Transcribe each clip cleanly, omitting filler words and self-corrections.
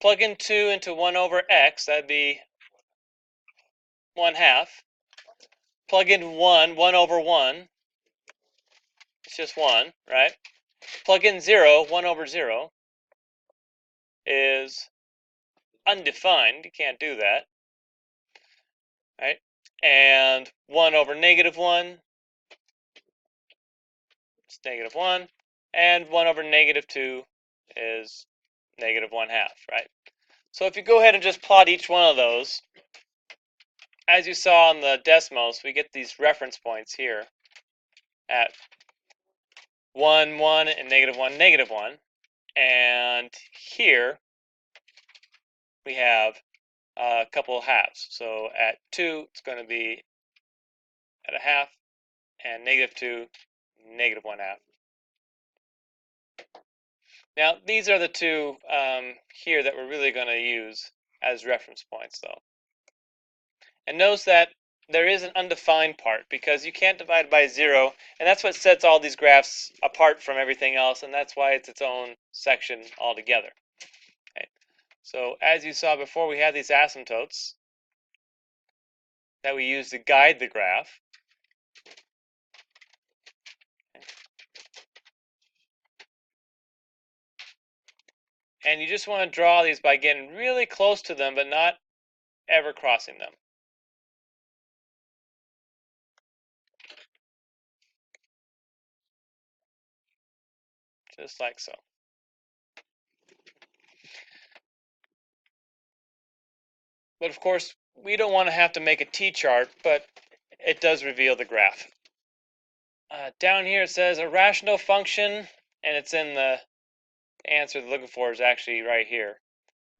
Plug in 2 into 1 over x, that'd be 1/2. Plug in 1 over 1, it's just 1, right? Plug in 0, 1 over 0 is undefined, you can't do that, right? And 1 over -1, it's -1, and 1 over -2 is -1/2, right? So if you go ahead and just plot each one of those, as you saw on the Desmos, we get these reference points here at 1, 1, and -1, -1. And here we have a couple of halves. So at 2, it's going to be at a half, and -2, -1/2. Now, these are the two here that we're really going to use as reference points, though. And notice that there is an undefined part because you can't divide by 0, and that's what sets all these graphs apart from everything else, and that's why it's its own section altogether. Okay. So as you saw before, we have these asymptotes that we use to guide the graph. And you just want to draw these by getting really close to them, but not ever crossing them. Just like so. But of course, we don't want to have to make a t-chart, but it does reveal the graph. Down here it says a rational function, and it's in the answer they're looking for is actually right here.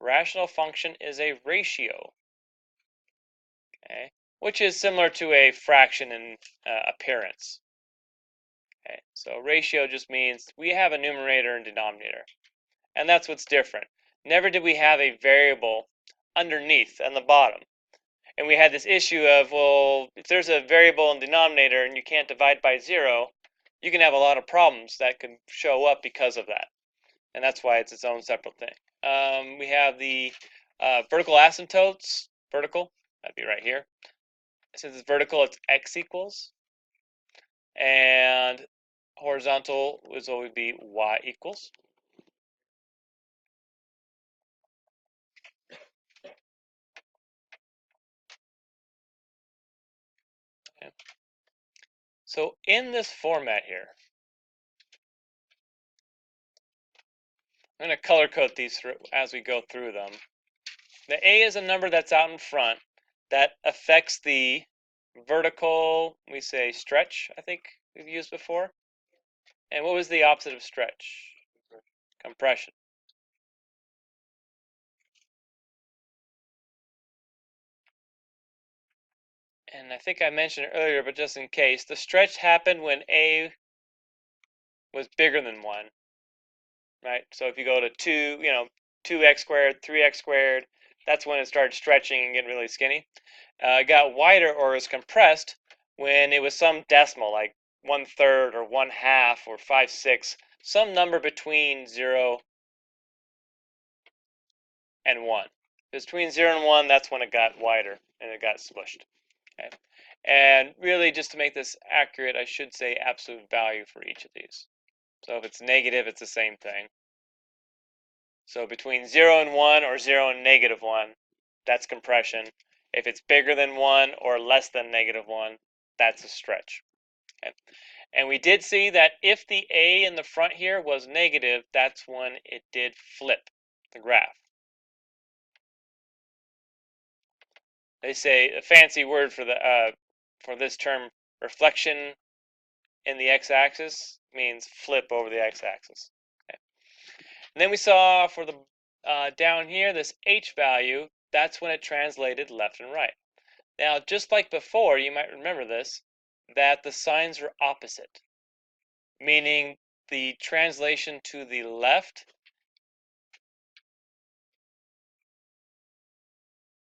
Rational function is a ratio, okay, which is similar to a fraction in appearance. Okay, so ratio just means we have a numerator and denominator, and that's what's different. Never did we have a variable underneath on the bottom. And we had this issue of, well, if there's a variable in denominator and you can't divide by 0, you can have a lot of problems that could show up because of that. And that's why it's its own separate thing. We have the vertical asymptotes. Vertical, that'd be right here. Since it's vertical, it's x equals. And horizontal would always be y equals. Okay. So in this format here, I'm going to color code these as we go through them. The A is a number that's out in front that affects the vertical, we say stretch, I think we've used before. And what was the opposite of stretch? Compression. And I think I mentioned it earlier, but just in case, the stretch happened when A was bigger than 1, right? So if you go to 2, 2x squared, 3x squared, that's when it started stretching and getting really skinny. It got wider or was compressed when it was some decimal, like 1/3 or 1/2 or 5/6, some number between 0 and 1. If it's between 0 and 1, that's when it got wider and it got smushed. Okay? And really, just to make this accurate, I should say absolute value for each of these. So if it's negative, it's the same thing. So between 0 and 1 or 0 and -1, that's compression. If it's bigger than 1 or less than -1, that's a stretch. Okay? And we did see that if the A in the front here was negative, that's when it did flip the graph. They say a fancy word for this term, reflection in the x-axis, means flip over the x-axis. Okay. And then we saw for the down here, this h value, that's when it translated left and right. Now, just like before, you might remember this, that the signs are opposite, meaning the translation to the left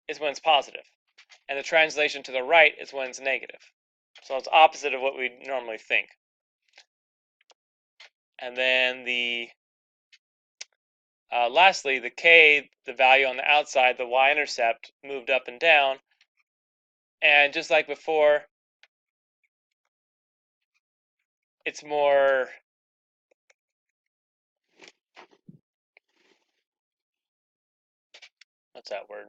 is when it's positive, and the translation to the right is when it's negative. So it's opposite of what we normally think. And then the Lastly, the k, the value on the outside, the y-intercept, moved up and down. And just like before, it's more, what's that word?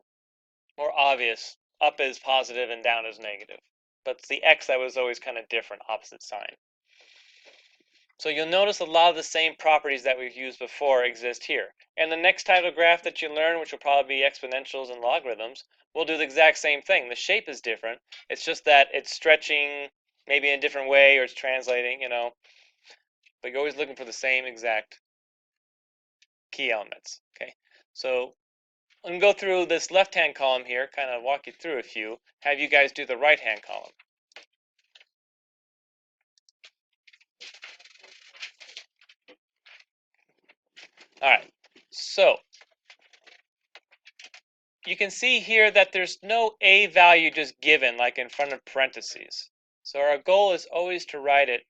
More obvious. Up is positive and down is negative. But it's the x that was always kind of different, opposite sign. So you'll notice a lot of the same properties that we've used before exist here. And the next type of graph that you learn, which will probably be exponentials and logarithms, will do the exact same thing. The shape is different. It's just that it's stretching maybe in a different way, or it's translating, but you're always looking for the same exact key elements. Okay, so I'm going to go through this left-hand column here, kind of walk you through a few, have you guys do the right-hand column. All right, so you can see here that there's no a value just given like in front of parentheses. So our goal is always to write it,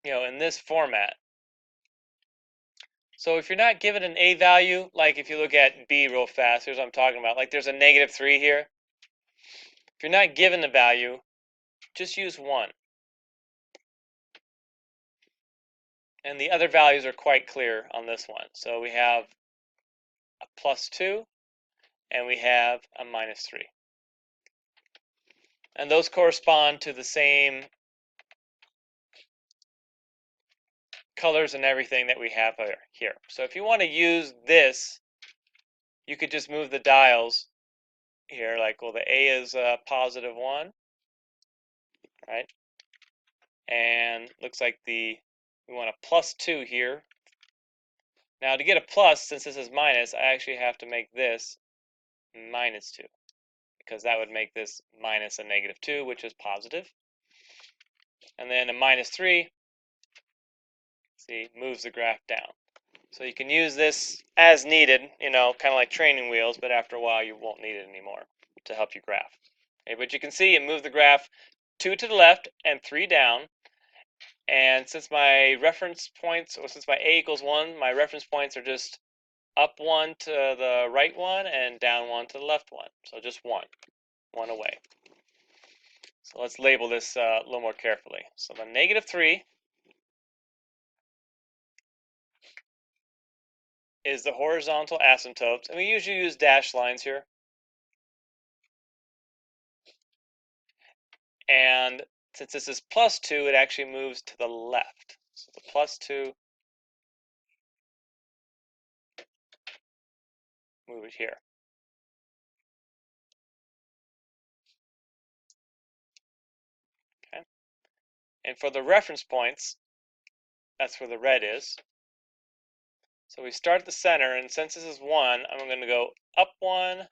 in this format. So if you're not given an a value, like if you look at b real fast, here's what I'm talking about. Like there's a -3 here. If you're not given the value, just use 1. And the other values are quite clear on this one. So we have a +2 and we have a -3. And those correspond to the same colors and everything that we have here. So if you want to use this, you could just move the dials here. Like, well, the A is +1, right? And looks like we want a +2 here. Now to get a plus, since this is minus, I actually have to make this -2, because that would make this minus a -2, which is positive. And then a -3, see, moves the graph down. So you can use this as needed, kind of like training wheels, but after a while you won't need it anymore to help you graph. Okay, but you can see it moved the graph 2 to the left and 3 down. And since my reference points, or since my a equals 1, my reference points are just up 1 to the right 1 and down 1 to the left 1. So just 1 away. So let's label this a little more carefully. So the -3 is the horizontal asymptotes, and we usually use dashed lines here. And since this is +2, it actually moves to the left. So the +2, move it here. Okay. And for the reference points, that's where the red is. So we start at the center, and since this is 1, I'm going to go up 1,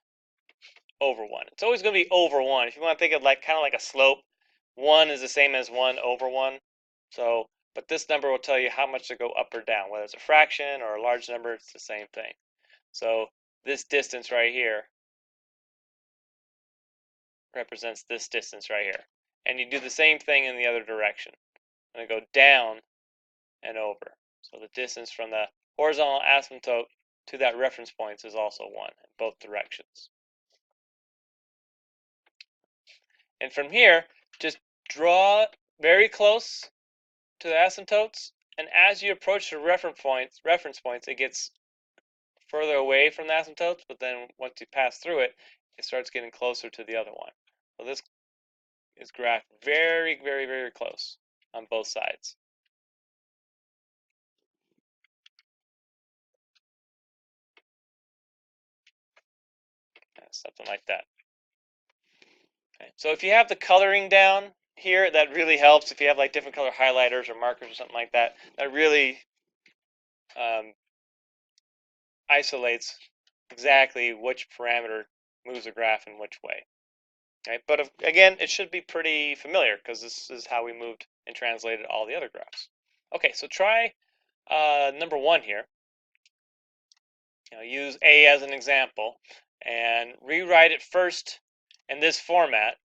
over 1. It's always going to be over 1. If you want to think of kind of like a slope, 1 is the same as 1 over 1. So, but this number will tell you how much to go up or down. Whether it's a fraction or a large number, it's the same thing. So this distance right here represents this distance right here. And you do the same thing in the other direction. I'm going to go down and over. So the distance from the horizontal asymptote to that reference point is also 1 in both directions. And from here, just draw very close to the asymptotes, and as you approach the reference points, it gets further away from the asymptotes, but then once you pass through it, it starts getting closer to the other one. So this is graphed very, very, very close on both sides. Something like that. Okay. So if you have the coloring down here, that really helps. If you have like different color highlighters or markers or something like that, that really isolates exactly which parameter moves the graph in which way. Okay, but again, it should be pretty familiar because this is how we moved and translated all the other graphs. Okay, so try number 1 here. Use A as an example and rewrite it first in this format.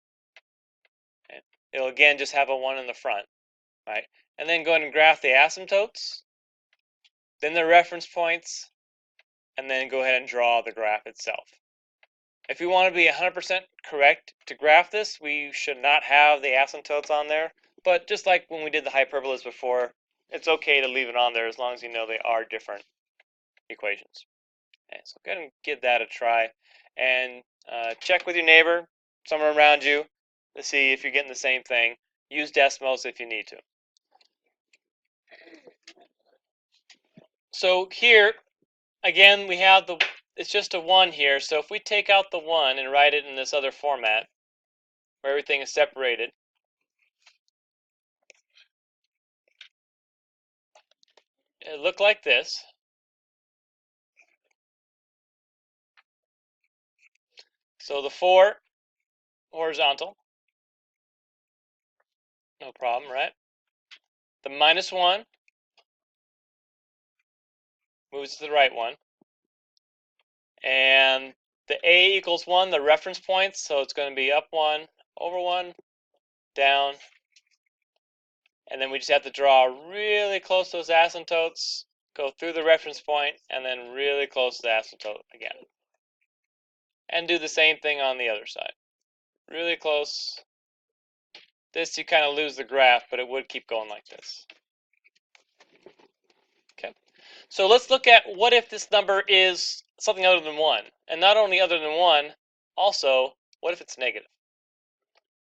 Okay. It'll again just have a 1 in the front, right? And then go ahead and graph the asymptotes. then the reference points, and then go ahead and draw the graph itself. If we want to be 100% correct to graph this, we should not have the asymptotes on there. But just like when we did the hyperbolas before, it's okay to leave it on there as long as you know they are different equations. Okay, so go ahead and give that a try. And check with your neighbor, someone around you, to see if you're getting the same thing. Use decimals if you need to. So here, again, we have it's just a 1 here. So if we take out the 1 and write it in this other format, where everything is separated, it looked like this. So the 4, horizontal, no problem, right? The -1 moves to the right one. And the A equals 1, the reference points, so it's going to be up 1, over 1, down. And then we just have to draw really close to those asymptotes, go through the reference point, and then really close to the asymptote again. And do the same thing on the other side. Really close. This, you kind of lose the graph, but it would keep going like this. Okay. So let's look at what if this number is something other than 1. And not only other than 1, also, what if it's negative?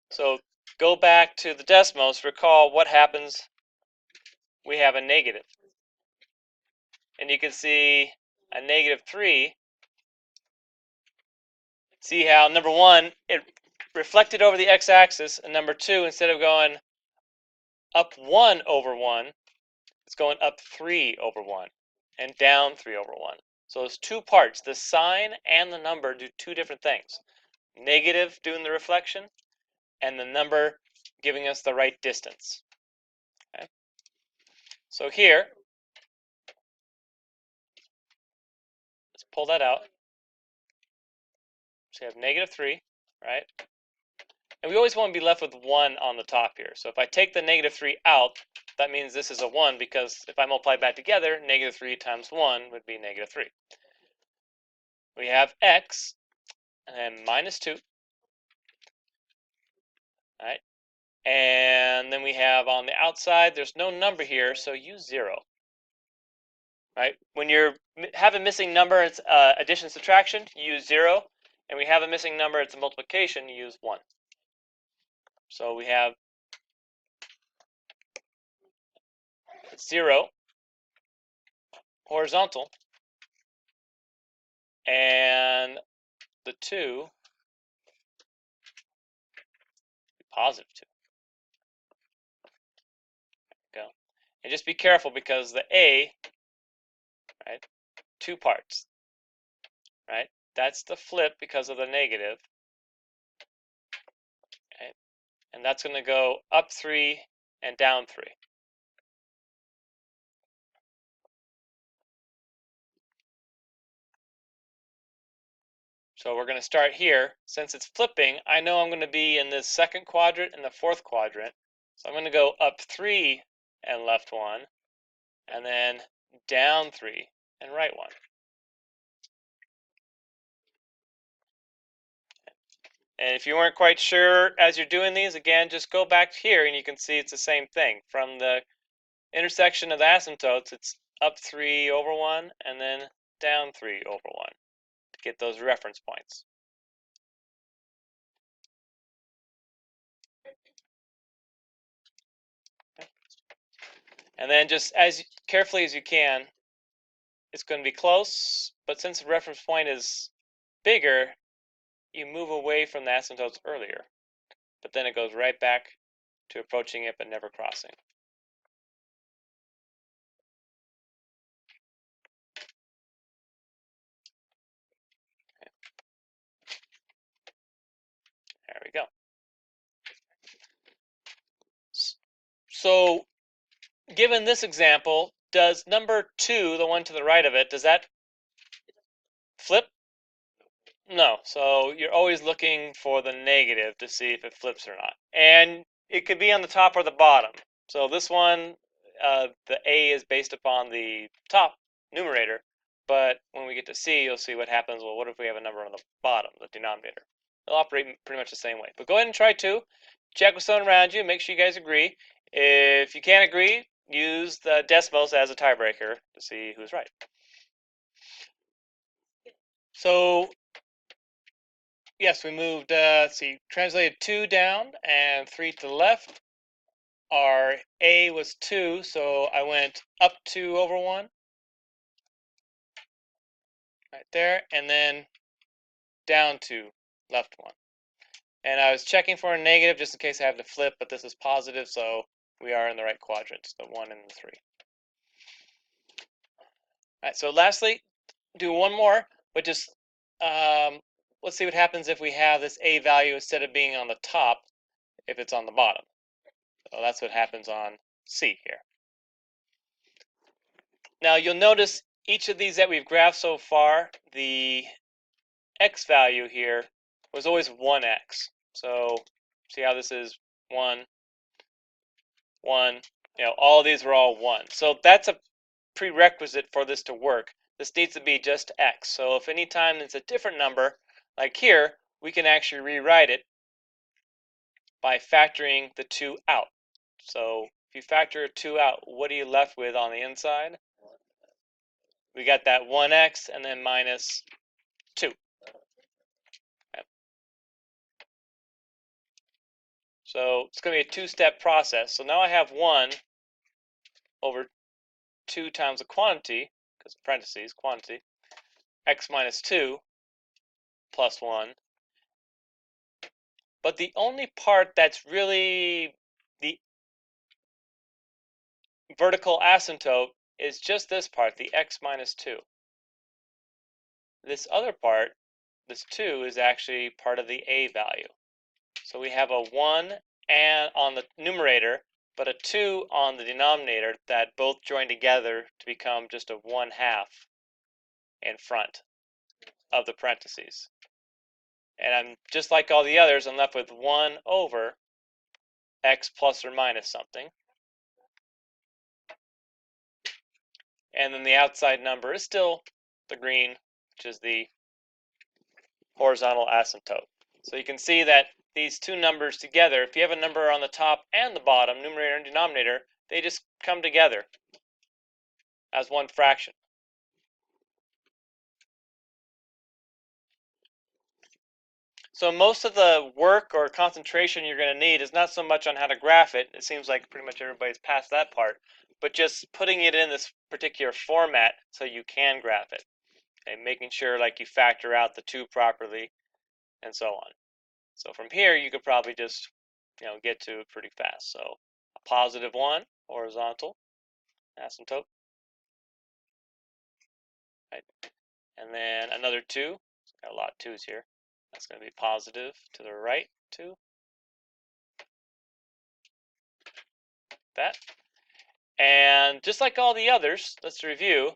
So go back to the decimals, recall what happens. We have a negative. And you can see a -3. See how number 1, it reflected over the x-axis, and number 2, instead of going up 1 over 1, it's going up 3 over 1 and down 3 over 1. So there's 2 parts. The sign and the number do 2 different things. Negative doing the reflection, and the number giving us the right distance. Okay. So here, let's pull that out. So you have -3, right? And we always want to be left with 1 on the top here. So if I take the -3 out, that means this is a 1, because if I multiply back together, -3 times 1 would be -3. We have x, and then -2, right? And then we have on the outside, there's no number here, so use 0. Right? When you have a missing number, it's addition, subtraction, you use 0. And we have a missing number, it's a multiplication, you use 1. So we have 0, horizontal, and the 2, +2. Go. And just be careful, because the A, right, 2 parts, right? That's the flip because of the negative. Okay? And that's going to go up 3 and down 3. So we're going to start here. Since it's flipping, I know I'm going to be in this second quadrant and the fourth quadrant. So I'm going to go up 3 and left 1, and then down 3 and right 1. And if you weren't quite sure as you're doing these, again, just go back here and you can see it's the same thing. From the intersection of the asymptotes, it's up 3 over 1 and then down 3 over 1 to get those reference points. And then just as carefully as you can, it's going to be close, but since the reference point is bigger, you move away from the asymptotes earlier. But then it goes right back to approaching it but never crossing. Okay. There we go. So given this example, does number 2, the one to the right of it, does that flip? No. So you're always looking for the negative to see if it flips or not. And it could be on the top or the bottom. So this one, the A is based upon the top numerator, but when we get to C, you'll see what happens. Well, what if we have a number on the bottom, the denominator? It'll operate pretty much the same way. But go ahead and try 2. Check with someone around you. Make sure you guys agree. If you can't agree, use the decimals as a tiebreaker to see who's right. So, yes, we moved, translated 2 down and 3 to the left. Our A was 2, so I went up 2 over 1. Right there, and then down 2, left 1. And I was checking for a negative just in case I have to flip, but this is positive, so we are in the right quadrants, the 1 and the 3. All right, so lastly, do one more, but just let's see what happens if we have this A value instead of being on the top, if it's on the bottom. So that's what happens on C here. Now you'll notice each of these that we've graphed so far, the X value here was always 1x. So see how this is 1, 1, all these were all 1. So that's a prerequisite for this to work. This needs to be just x. So if any time it's a different number, like here, we can actually rewrite it by factoring the 2 out. So if you factor 2 out, what are you left with on the inside? We got that 1x and then minus 2. Okay. So it's going to be a 2-step process. So now I have 1 over 2 times the quantity, because parentheses, quantity, x minus 2 plus 1. But the only part that's really the vertical asymptote is just this part, the x minus 2. This other part, this 2, is actually part of the A value. So we have a 1 and on the numerator, but a 2 on the denominator that both join together to become just a 1/2 in front of the parentheses. And I'm just like all the others, I'm left with 1 over x plus or minus something. And then the outside number is still the green, which is the horizontal asymptote. So you can see that these two numbers together, if you have a number on the top and the bottom, numerator and denominator, they just come together as one fraction. So most of the work or concentration you're going to need is not so much on how to graph it. It seems like pretty much everybody's past that part, but just putting it in this particular format so you can graph it. Okay, making sure like you factor out the 2 properly and so on. So from here you could probably just get to it pretty fast. So a positive 1 horizontal asymptote, right? And then another 2. Got a lot of 2's here. That's going to be positive to the right 2. That. And just like all the others, let's review.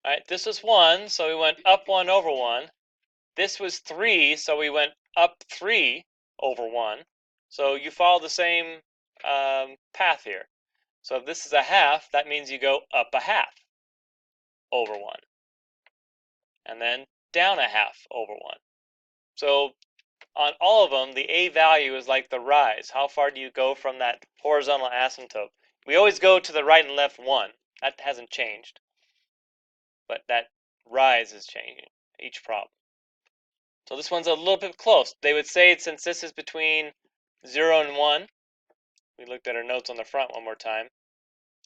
All right, this was 1, so we went up 1 over 1. This was 3, so we went up 3 over 1. So you follow the same path here. So if this is a half, that means you go up a half over 1. And then down a half over 1. So on all of them, the A value is like the rise. How far do you go from that horizontal asymptote? We always go to the right and left 1. That hasn't changed. But that rise is changing each problem. So this one's a little bit close. They would say, since this is between 0 and 1, we looked at our notes on the front one more time,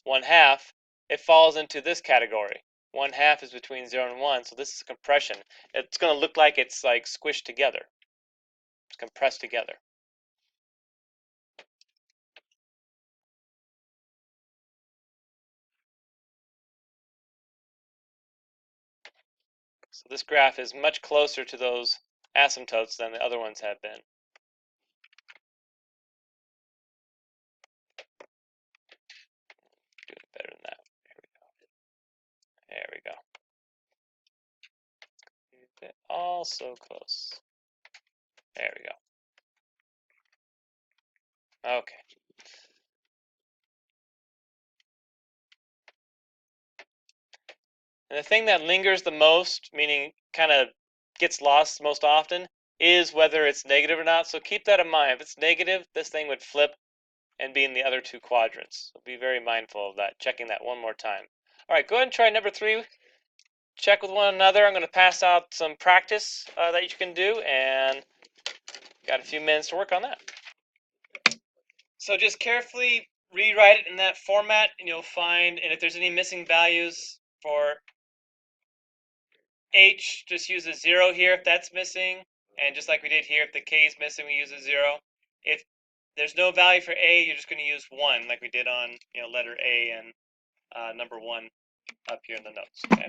1/2, it falls into this category. 1/2 is between 0 and 1, so this is compression. It's going to look like it's like squished together. It's compressed together. So this graph is much closer to those asymptotes than the other ones have been. Do it better than that. There we go. There we go. All so close. There we go. Okay. And the thing that lingers the most, meaning kind of gets lost most often, is whether it's negative or not. So keep that in mind. If it's negative, this thing would flip and be in the other two quadrants. So be very mindful of that, checking that one more time. All right, go ahead and try number 3. Check with one another. I'm going to pass out some practice that you can do, and got a few minutes to work on that. So just carefully rewrite it in that format, and you'll find, and if there's any missing values for H, just use a 0 here if that's missing, and just like we did here, if the K is missing, we use a 0. If there's no value for A, you're just going to use 1, like we did on letter A and number 1 up here in the notes. Okay.